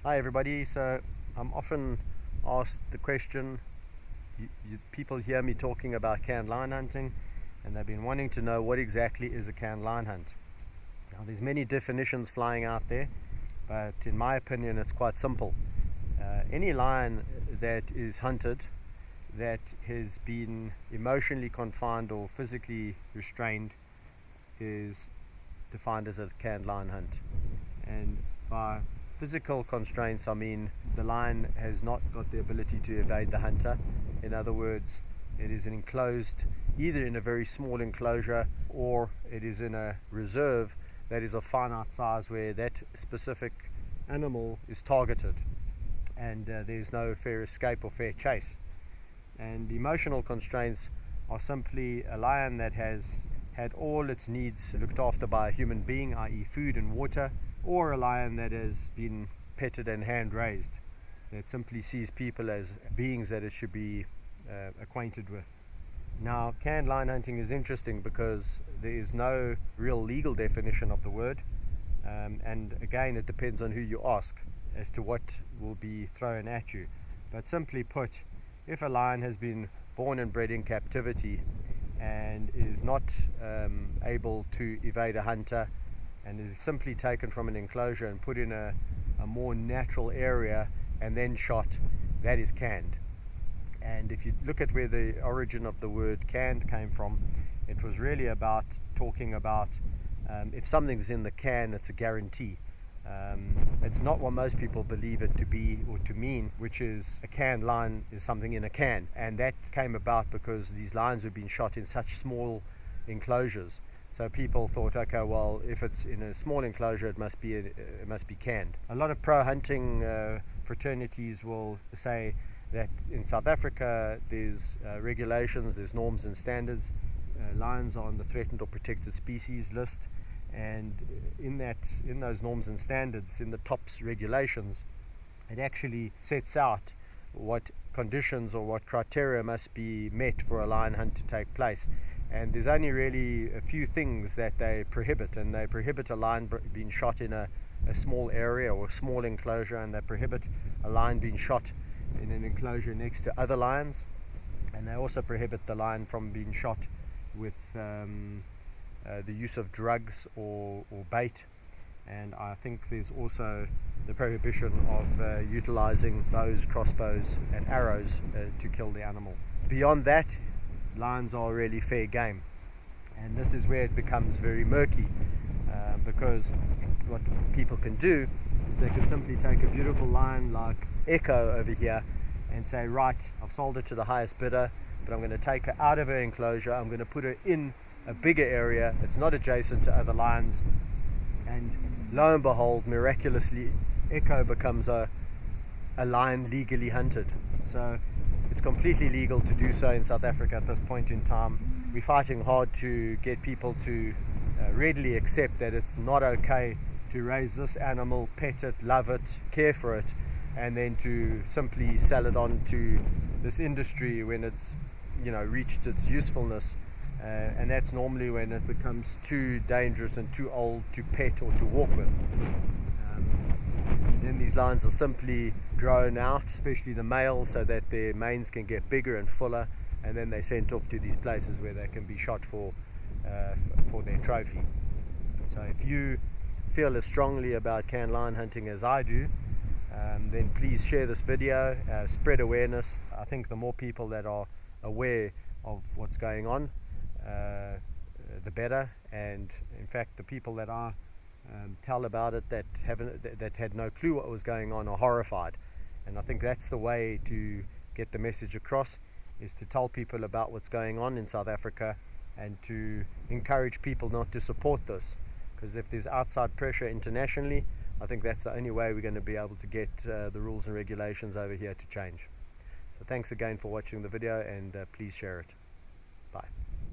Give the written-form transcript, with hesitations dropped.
Hi everybody. So I'm often asked the question, people hear me talking about canned lion hunting and they've been wanting to know what exactly is a canned lion hunt. Now there's many definitions flying out there, but in my opinion it's quite simple. Any lion that is hunted that has been emotionally confined or physically restrained is defined as a canned lion hunt. And by physical constraints, I mean the lion has not got the ability to evade the hunter. In other words, it is enclosed either in a very small enclosure or it is in a reserve that is of finite size where that specific animal is targeted and there's no fair escape or fair chase. And emotional constraints are simply a lion that has had all its needs looked after by a human being, i.e. food and water, or a lion that has been petted and hand raised, that simply sees people as beings that it should be acquainted with. Now, canned lion hunting is interesting because there is no real legal definition of the word, and again it depends on who you ask as to what will be thrown at you. But simply put, if a lion has been born and bred in captivity and is not able to evade a hunter and is simply taken from an enclosure and put in a more natural area and then shot, that is canned. And if you look at where the origin of the word canned came from, it was really about talking about if something's in the can, it's a guarantee. It's not what most people believe it to be or to mean, which is a canned lion is something in a can. And that came about because these lions were being shot in such small enclosures. So people thought, okay, well, if it's in a small enclosure, it must be canned. A lot of pro-hunting fraternities will say that in South Africa there's regulations, there's norms and standards. Lions are on the threatened or protected species list, and in those norms and standards, in the TOPS regulations, it actually sets out what conditions or what criteria must be met for a lion hunt to take place. And there's only really a few things that they prohibit, and they prohibit a lion being shot in a small area or a small enclosure, and they prohibit a lion being shot in an enclosure next to other lions, and they also prohibit the lion from being shot with the use of drugs or bait. And I think there's also the prohibition of utilizing bows, crossbows and arrows to kill the animal. Beyond that, lions are really fair game, and this is where it becomes very murky, because what people can do is they can simply take a beautiful lion like Echo over here and say, right, I've sold it to the highest bidder, but I'm going to take her out of her enclosure, I'm going to put her in a bigger area, it's not adjacent to other lions, and lo and behold, miraculously, Echo becomes a lion legally hunted. So it's completely legal to do so in South Africa at this point in time. We're fighting hard to get people to readily accept that it's not okay to raise this animal, pet it, love it, care for it, and then to simply sell it on to this industry when it's reached its usefulness, and that's normally when it becomes too dangerous and too old to pet or to walk with. Then these lions are simply grown out, especially the males, so that their manes can get bigger and fuller, and then they're sent off to these places where they can be shot for their trophy. So if you feel as strongly about canned lion hunting as I do, then please share this video, spread awareness. I think the more people that are aware of what's going on, the better. And in fact, the people that are tell about it that had no clue what was going on are horrified. And I think that's the way to get the message across, is to tell people about what's going on in South Africa and to encourage people not to support this, because if there's outside pressure internationally, I think that's the only way we're going to be able to get the rules and regulations over here to change. So thanks again for watching the video, and please share it. Bye.